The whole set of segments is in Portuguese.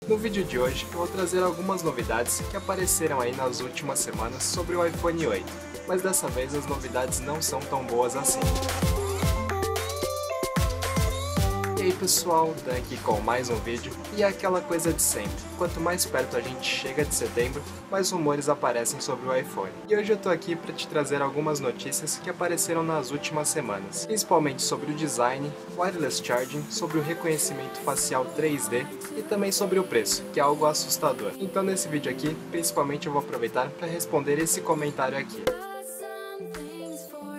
No vídeo de hoje eu vou trazer algumas novidades que apareceram aí nas últimas semanas sobre o iPhone 8, mas dessa vez as novidades não são tão boas assim. E aí pessoal, Dan aqui com mais um vídeo, e é aquela coisa de sempre, quanto mais perto a gente chega de setembro, mais rumores aparecem sobre o iPhone. E hoje eu tô aqui para te trazer algumas notícias que apareceram nas últimas semanas, principalmente sobre o design, wireless charging, sobre o reconhecimento facial 3D e também sobre o preço, que é algo assustador. Então nesse vídeo aqui, principalmente eu vou aproveitar para responder esse comentário aqui.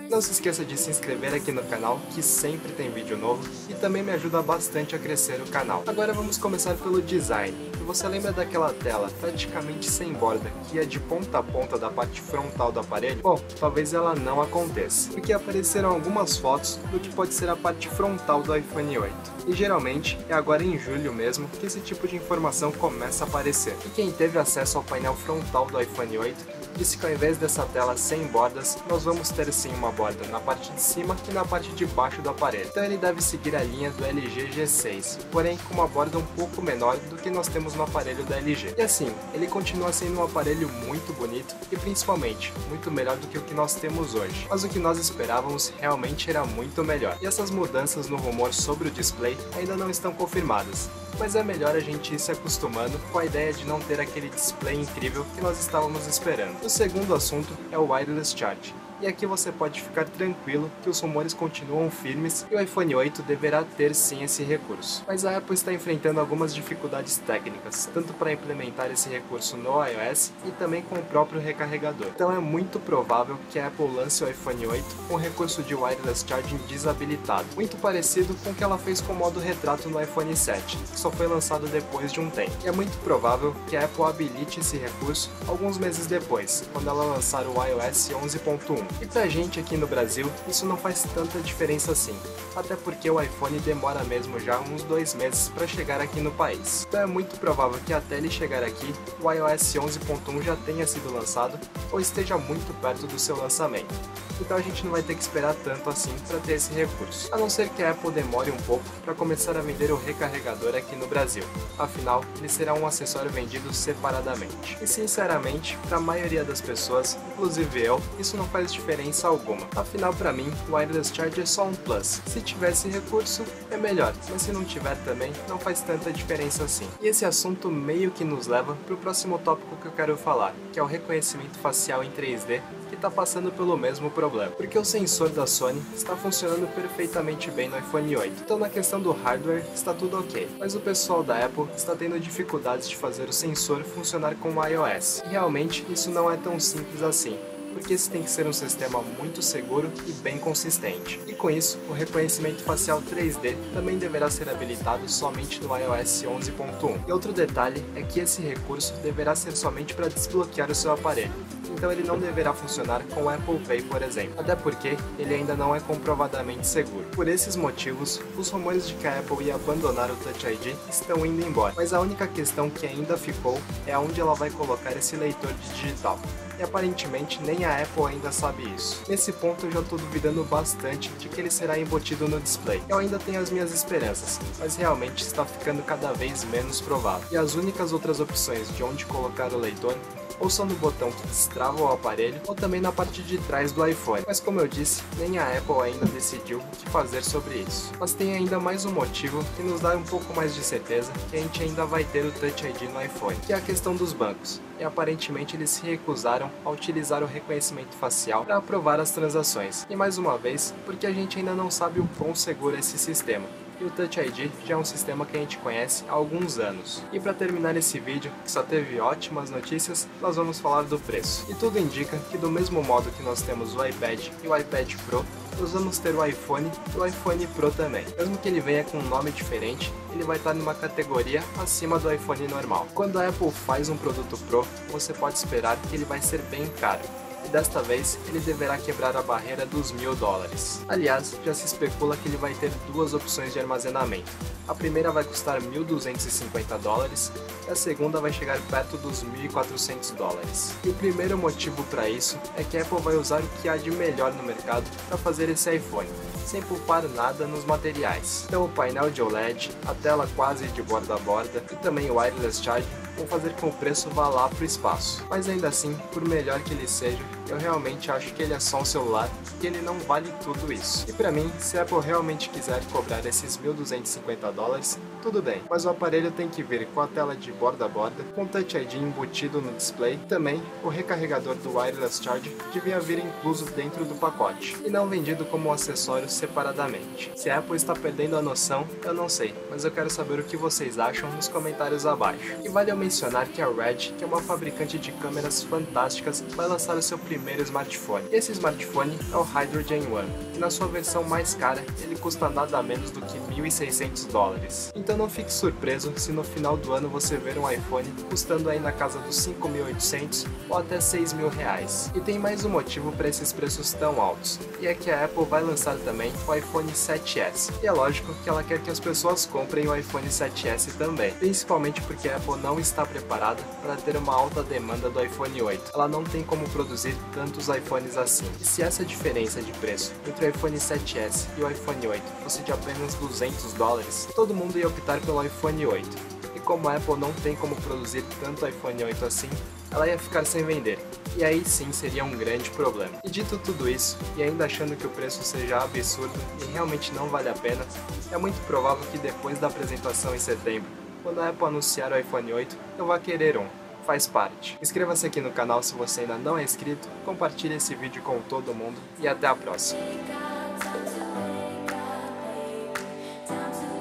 Não se esqueça de se inscrever aqui no canal, que sempre tem vídeo novo, e também me ajuda bastante a crescer o canal. Agora vamos começar pelo design. Você lembra daquela tela praticamente sem borda, que é de ponta a ponta da parte frontal do aparelho? Bom, talvez ela não aconteça, porque apareceram algumas fotos do que pode ser a parte frontal do iPhone 8. E geralmente é agora em julho mesmo que esse tipo de informação começa a aparecer. E quem teve acesso ao painel frontal do iPhone 8 disse que ao invés dessa tela sem bordas, nós vamos ter sim uma borda na parte de cima e na parte de baixo do aparelho. Então ele deve seguir a linha do LG G6, porém com uma borda um pouco menor do que nós temos no aparelho da LG. E assim, ele continua sendo um aparelho muito bonito e principalmente muito melhor do que o que nós temos hoje. Mas o que nós esperávamos realmente era muito melhor. E essas mudanças no rumor sobre o display ainda não estão confirmadas, mas é melhor a gente ir se acostumando com a ideia de não ter aquele display incrível que nós estávamos esperando. O segundo assunto é o wireless charging. E aqui você pode ficar tranquilo que os rumores continuam firmes e o iPhone 8 deverá ter sim esse recurso. Mas a Apple está enfrentando algumas dificuldades técnicas, tanto para implementar esse recurso no iOS e também com o próprio recarregador. Então é muito provável que a Apple lance o iPhone 8 com o recurso de wireless charging desabilitado, muito parecido com o que ela fez com o modo retrato no iPhone 7, que só foi lançado depois de um tempo. E é muito provável que a Apple habilite esse recurso alguns meses depois, quando ela lançar o iOS 11.1. E pra gente aqui no Brasil, isso não faz tanta diferença assim, até porque o iPhone demora mesmo já uns 2 meses para chegar aqui no país. Então é muito provável que até ele chegar aqui, o iOS 11.1 já tenha sido lançado ou esteja muito perto do seu lançamento. Então a gente não vai ter que esperar tanto assim para ter esse recurso, a não ser que a Apple demore um pouco para começar a vender o recarregador aqui no Brasil. Afinal, ele será um acessório vendido separadamente. E sinceramente, para a maioria das pessoas, inclusive eu, isso não faz diferença alguma. Afinal, para mim, o wireless charge é só um plus. Se tivesse recurso, é melhor, mas se não tiver também, não faz tanta diferença assim. E esse assunto meio que nos leva para o próximo tópico que eu quero falar, que é o reconhecimento facial em 3D, que está passando pelo mesmo problema, porque o sensor da Sony está funcionando perfeitamente bem no iPhone 8, então na questão do hardware está tudo ok, mas o pessoal da Apple está tendo dificuldades de fazer o sensor funcionar com o iOS, e realmente isso não é tão simples assim, porque esse tem que ser um sistema muito seguro e bem consistente. E com isso, o reconhecimento facial 3D também deverá ser habilitado somente no iOS 11.1. E outro detalhe é que esse recurso deverá ser somente para desbloquear o seu aparelho, então ele não deverá funcionar com o Apple Pay, por exemplo, até porque ele ainda não é comprovadamente seguro. Por esses motivos, os rumores de que a Apple ia abandonar o Touch ID estão indo embora, mas a única questão que ainda ficou é onde ela vai colocar esse leitor de digital. E aparentemente nem a Apple ainda sabe isso. Nesse ponto eu já estou duvidando bastante de que ele será embutido no display. Eu ainda tenho as minhas esperanças, mas realmente está ficando cada vez menos provável. E as únicas outras opções de onde colocar o leitor ou só no botão que destrava o aparelho, ou também na parte de trás do iPhone. Mas como eu disse, nem a Apple ainda decidiu o que fazer sobre isso. Mas tem ainda mais um motivo que nos dá um pouco mais de certeza que a gente ainda vai ter o Touch ID no iPhone, que é a questão dos bancos. E aparentemente eles se recusaram a utilizar o reconhecimento facial para aprovar as transações. E mais uma vez, porque a gente ainda não sabe o quão seguro é esse sistema. E o Touch ID já é um sistema que a gente conhece há alguns anos. E para terminar esse vídeo, que só teve ótimas notícias, nós vamos falar do preço. E tudo indica que do mesmo modo que nós temos o iPad e o iPad Pro, nós vamos ter o iPhone e o iPhone Pro também. Mesmo que ele venha com um nome diferente, ele vai estar numa categoria acima do iPhone normal. Quando a Apple faz um produto Pro, você pode esperar que ele vai ser bem caro. e desta vez ele deverá quebrar a barreira dos $1000. Aliás, já se especula que ele vai ter duas opções de armazenamento. A primeira vai custar $1.250 e a segunda vai chegar perto dos $1.400. E o primeiro motivo para isso é que a Apple vai usar o que há de melhor no mercado para fazer esse iPhone, sem poupar nada nos materiais. Então o painel de OLED, a tela quase de borda a borda e também o wireless charging vão fazer com que o preço vá lá pro espaço. Mas ainda assim, por melhor que ele seja, eu realmente acho que ele é só um celular e ele não vale tudo isso. E pra mim, se a Apple realmente quiser cobrar esses $1.250, tudo bem, mas o aparelho tem que vir com a tela de borda a borda, com o Touch ID embutido no display, também o recarregador do wireless charging devia vir incluso dentro do pacote, e não vendido como um acessório separadamente. Se a Apple está perdendo a noção, eu não sei, mas eu quero saber o que vocês acham nos comentários abaixo. E vale ao mencionar que a Red, que é uma fabricante de câmeras fantásticas, vai lançar o seu primeiro smartphone. Esse smartphone é o Hydrogen One, e na sua versão mais cara, ele custa nada menos do que $1.600. Então não fique surpreso se no final do ano você ver um iPhone custando aí na casa dos $5.800 ou até R$6.000. E tem mais um motivo para esses preços tão altos, e é que a Apple vai lançar também o iPhone 7S. E é lógico que ela quer que as pessoas comprem o iPhone 7S também, principalmente porque a Apple não está preparada para ter uma alta demanda do iPhone 8. Ela não tem como produzir tantos iPhones assim. E se essa diferença de preço entre o iPhone 7S e o iPhone 8 fosse de apenas $200, todo mundo ia optar pelo iPhone 8. E como a Apple não tem como produzir tanto iPhone 8 assim, ela ia ficar sem vender. E aí sim seria um grande problema. E dito tudo isso, e ainda achando que o preço seja absurdo e realmente não vale a pena, é muito provável que depois da apresentação em setembro, quando a Apple anunciar o iPhone 8, eu vá querer um. Faz parte. Inscreva-se aqui no canal se você ainda não é inscrito, compartilhe esse vídeo com todo mundo e até a próxima.